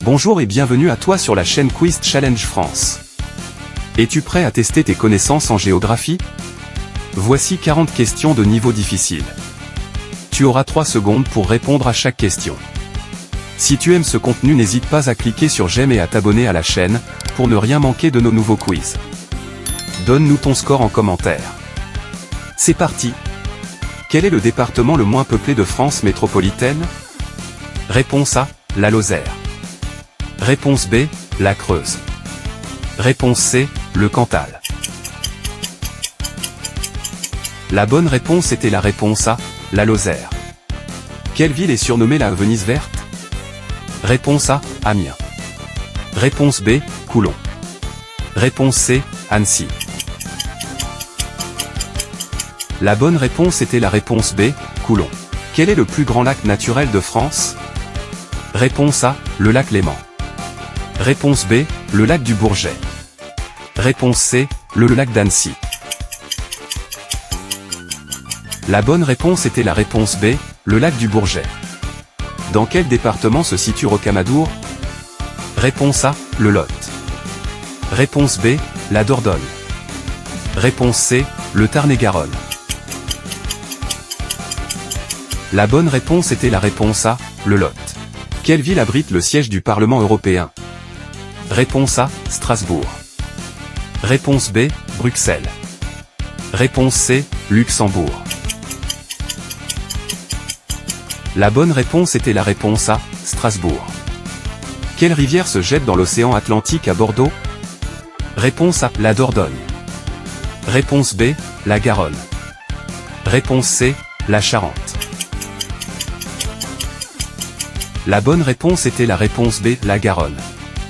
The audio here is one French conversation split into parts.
Bonjour et bienvenue à toi sur la chaîne Quiz Challenge France. Es-tu prêt à tester tes connaissances en géographie? Voici 40 questions de niveau difficile. Tu auras 3 secondes pour répondre à chaque question. Si tu aimes ce contenu, n'hésite pas à cliquer sur j'aime et à t'abonner à la chaîne, pour ne rien manquer de nos nouveaux quiz. Donne-nous ton score en commentaire. C'est parti! Quel est le département le moins peuplé de France métropolitaine? Réponse A, la Lozère. Réponse B, la Creuse. Réponse C, le Cantal. La bonne réponse était la réponse A, la Lozère. Quelle ville est surnommée la Venise verte? Réponse A, Amiens. Réponse B, Coulon. Réponse C, Annecy. La bonne réponse était la réponse B, Coulon. Quel est le plus grand lac naturel de France? Réponse A, le lac Léman. Réponse B, le lac du Bourget. Réponse C, le lac d'Annecy. La bonne réponse était la réponse B, le lac du Bourget. Dans quel département se situe Rocamadour? Réponse A, le Lot. Réponse B, la Dordogne. Réponse C, le Tarn-et-Garonne. La bonne réponse était la réponse A, le Lot. Quelle ville abrite le siège du Parlement européen? Réponse A, Strasbourg. Réponse B, Bruxelles. Réponse C, Luxembourg. La bonne réponse était la réponse A, Strasbourg. Quelle rivière se jette dans l'océan Atlantique à Bordeaux? Réponse A, la Dordogne. Réponse B, la Garonne. Réponse C, la Charente. La bonne réponse était la réponse B, la Garonne.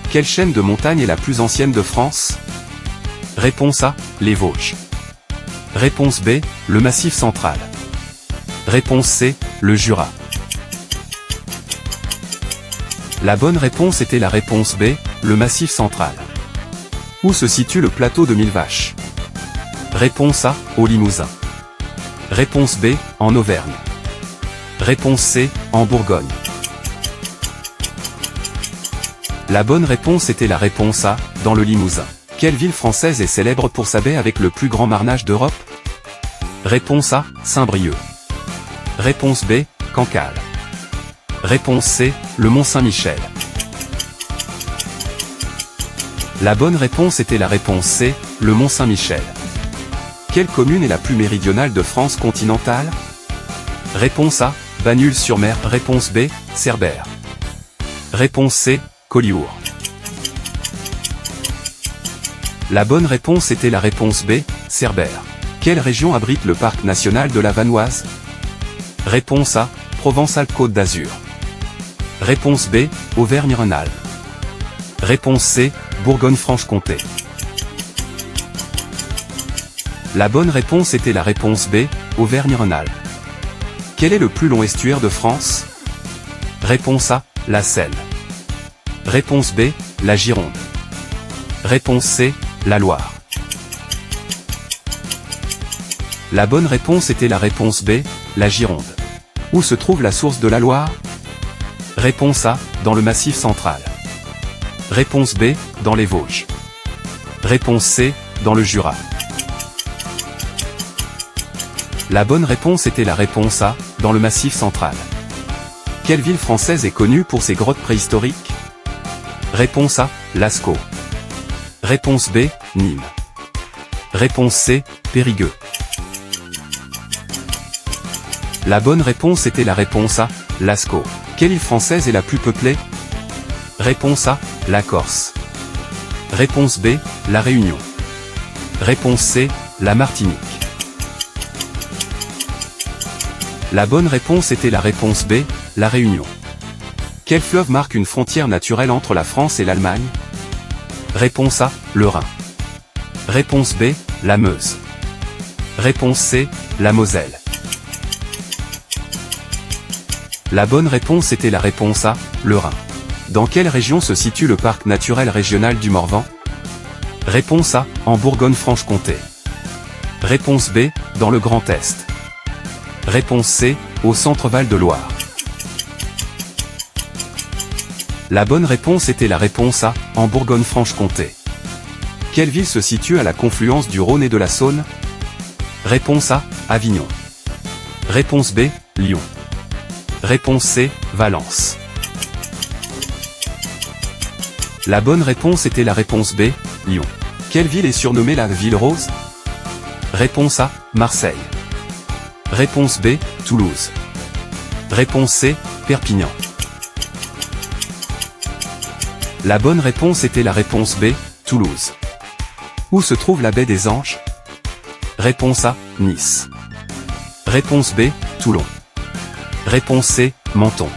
Quelle chaîne de montagnes est la plus ancienne de France? Réponse A, les Vosges. Réponse B, le Massif central. Réponse C, le Jura. La bonne réponse était la réponse B, le Massif central. Où se situe le plateau de Mille Vaches? Réponse A, au Limousin. Réponse B, en Auvergne. Réponse C, en Bourgogne. La bonne réponse était la réponse A, dans le Limousin. Quelle ville française est célèbre pour sa baie avec le plus grand marnage d'Europe? Réponse A, Saint-Brieuc. Réponse B, Cancale. Réponse C, le Mont-Saint-Michel. La bonne réponse était la réponse C, le Mont-Saint-Michel. Quelle commune est la plus méridionale de France continentale? Réponse A, Bagnols-sur-Mer. Réponse B, Cerbère. Réponse C, Collioure. La bonne réponse était la réponse B, Cerbère. Quelle région abrite le parc national de la Vanoise? Réponse A, Provence-Alpes-Côte d'Azur. Réponse B, Auvergne-Rhône-Alpes. Réponse C, Bourgogne-Franche-Comté. La bonne réponse était la réponse B, Auvergne-Rhône-Alpes. Quel est le plus long estuaire de France? Réponse A, la Seine. Réponse B, la Gironde. Réponse C, la Loire. La bonne réponse était la réponse B, la Gironde. Où se trouve la source de la Loire? Réponse A, dans le Massif central. Réponse B, dans les Vosges. Réponse C, dans le Jura. La bonne réponse était la réponse A, dans le Massif central. Quelle ville française est connue pour ses grottes préhistoriques? Réponse A, Lascaux. Réponse B, Nîmes. Réponse C, Périgueux. La bonne réponse était la réponse A, Lascaux. Quelle île française est la plus peuplée? Réponse A, la Corse. Réponse B, la Réunion. Réponse C, la Martinique. La bonne réponse était la réponse B, la Réunion. Quel fleuve marque une frontière naturelle entre la France et l'Allemagne? Réponse A, le Rhin. Réponse B, la Meuse. Réponse C, la Moselle. La bonne réponse était la réponse A, le Rhin. Dans quelle région se situe le parc naturel régional du Morvan? Réponse A, en Bourgogne-Franche-Comté. Réponse B, dans le Grand Est. Réponse C, au Centre Val de Loire. La bonne réponse était la réponse A, en Bourgogne-Franche-Comté. Quelle ville se situe à la confluence du Rhône et de la Saône? Réponse A, Avignon. Réponse B, Lyon. Réponse C, Valence. La bonne réponse était la réponse B, Lyon. Quelle ville est surnommée la ville rose? Réponse A, Marseille. Réponse B, Toulouse. Réponse C, Perpignan. La bonne réponse était la réponse B, Toulouse. Où se trouve la baie des Anges? Réponse A, Nice. Réponse B, Toulon. Réponse C, Menton.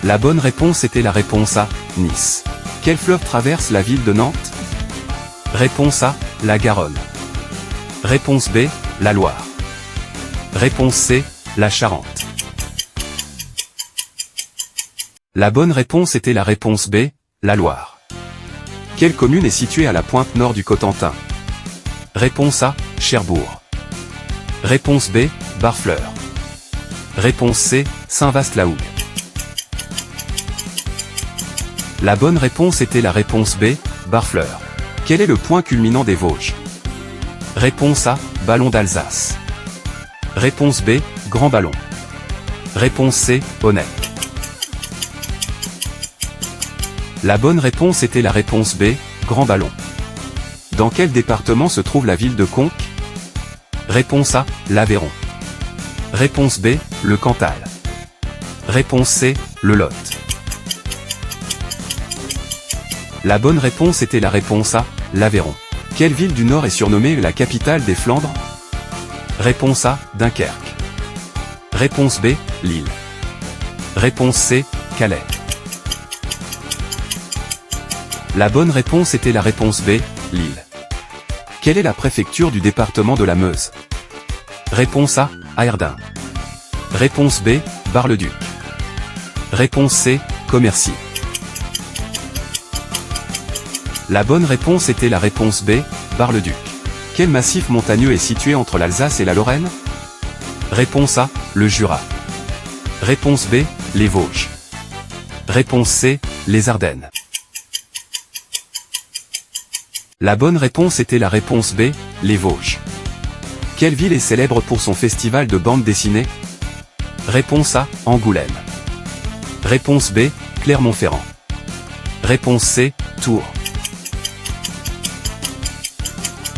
La bonne réponse était la réponse A, Nice. Quel fleuve traverse la ville de Nantes? Réponse A, la Garonne. Réponse B, la Loire. Réponse C, la Charente. La bonne réponse était la réponse B, la Loire. Quelle commune est située à la pointe nord du Cotentin? Réponse A, Cherbourg. Réponse B, Barfleur. Réponse C, Saint-Vaast-la-Hougue. La bonne réponse était la réponse B, Barfleur. Quel est le point culminant des Vosges? Réponse A, Ballon d'Alsace. Réponse B, Grand Ballon. Réponse C, Honnête. La bonne réponse était la réponse B, Grand Ballon. Dans quel département se trouve la ville de Conques? Réponse A, l'Aveyron. Réponse B, le Cantal. Réponse C, le Lot. La bonne réponse était la réponse A, l'Aveyron. Quelle ville du Nord est surnommée la capitale des Flandres? Réponse A, Dunkerque. Réponse B, Lille. Réponse C, Calais. La bonne réponse était la réponse B, Lille. Quelle est la préfecture du département de la Meuse? Réponse A, Aerdin. Réponse B, Bar-le-Duc. Réponse C, Commercy. La bonne réponse était la réponse B, Bar-le-Duc. Quel massif montagneux est situé entre l'Alsace et la Lorraine? Réponse A, le Jura. Réponse B, les Vosges. Réponse C, les Ardennes. La bonne réponse était la réponse B, les Vosges. Quelle ville est célèbre pour son festival de bande dessinée? Réponse A, Angoulême. Réponse B, Clermont-Ferrand. Réponse C, Tours.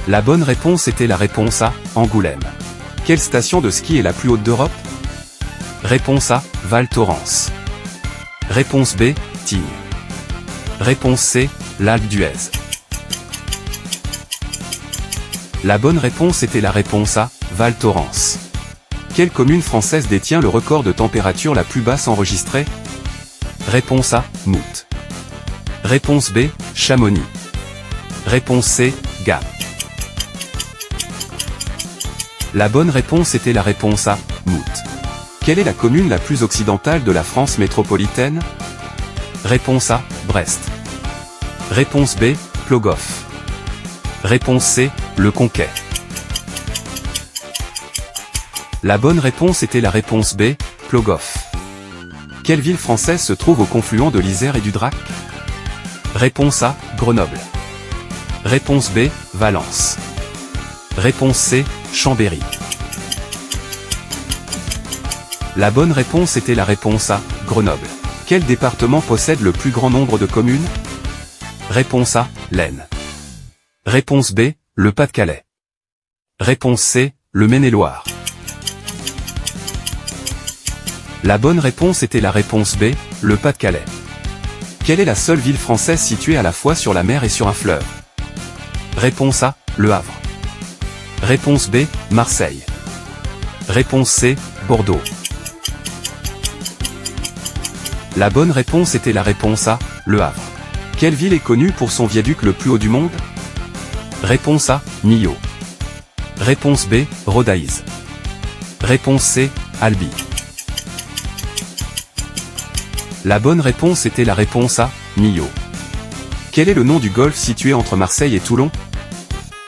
La bonne réponse était la réponse A, Angoulême. Quelle station de ski est la plus haute d'Europe? Réponse A, Val Thorens. Réponse B, Tignes. Réponse C, l'Alpe d'Huez. La bonne réponse était la réponse A, Val Thorens. Quelle commune française détient le record de température la plus basse enregistrée? Réponse A, Mout. Réponse B, Chamonix. Réponse C, Gap. La bonne réponse était la réponse A, Mout. Quelle est la commune la plus occidentale de la France métropolitaine? Réponse A, Brest. Réponse B, Plogoff. Réponse C, Le Conquet. La bonne réponse était la réponse B, Plogoff. Quelle ville française se trouve au confluent de l'Isère et du Drac? Réponse A, Grenoble. Réponse B, Valence. Réponse C, Chambéry. La bonne réponse était la réponse A, Grenoble. Quel département possède le plus grand nombre de communes? Réponse A, l'Aisne. Réponse B, le Pas-de-Calais. Réponse C, le Maine-et-Loire. La bonne réponse était la réponse B, le Pas-de-Calais. Quelle est la seule ville française située à la fois sur la mer et sur un fleuve? Réponse A, Le Havre. Réponse B, Marseille. Réponse C, Bordeaux. La bonne réponse était la réponse A, Le Havre. Quelle ville est connue pour son viaduc le plus haut du monde? Réponse A, Millau. Réponse B, Rodaiz. Réponse C, Albi. La bonne réponse était la réponse A, Millau. Quel est le nom du golfe situé entre Marseille et Toulon?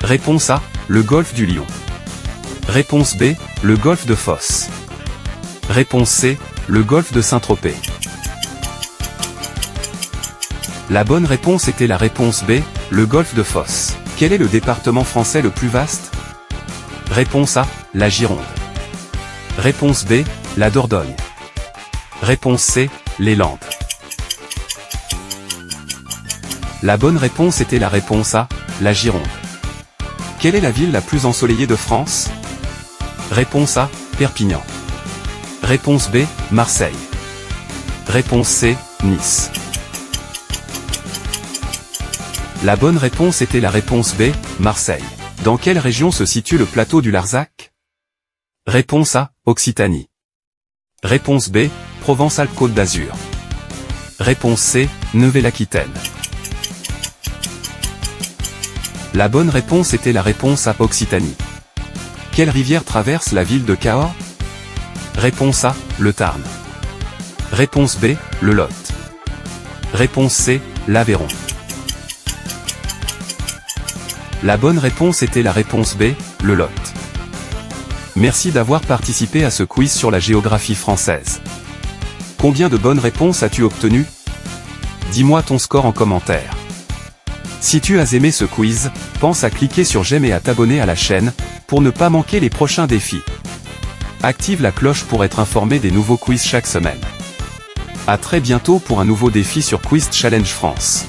Réponse A, le golfe du Lion. Réponse B, le golfe de Fos. Réponse C, le golfe de Saint-Tropez. La bonne réponse était la réponse B, le golfe de Fos. Quel est le département français le plus vaste? Réponse A, la Gironde. Réponse B, la Dordogne. Réponse C, les Landes. La bonne réponse était la réponse A, la Gironde. Quelle est la ville la plus ensoleillée de France? Réponse A, Perpignan. Réponse B, Marseille. Réponse C, Nice. La bonne réponse était la réponse B, Marseille. Dans quelle région se situe le plateau du Larzac? Réponse A, Occitanie. Réponse B, Provence-Alpes-Côte d'Azur. Réponse C, Nouvelle-Aquitaine. La bonne réponse était la réponse A, Occitanie. Quelle rivière traverse la ville de Cahors? Réponse A, le Tarn. Réponse B, le Lot. Réponse C, l'Aveyron. La bonne réponse était la réponse B, le Lot. Merci d'avoir participé à ce quiz sur la géographie française. Combien de bonnes réponses as-tu obtenues? Dis-moi ton score en commentaire. Si tu as aimé ce quiz, pense à cliquer sur j'aime et à t'abonner à la chaîne, pour ne pas manquer les prochains défis. Active la cloche pour être informé des nouveaux quiz chaque semaine. À très bientôt pour un nouveau défi sur Quiz Challenge France.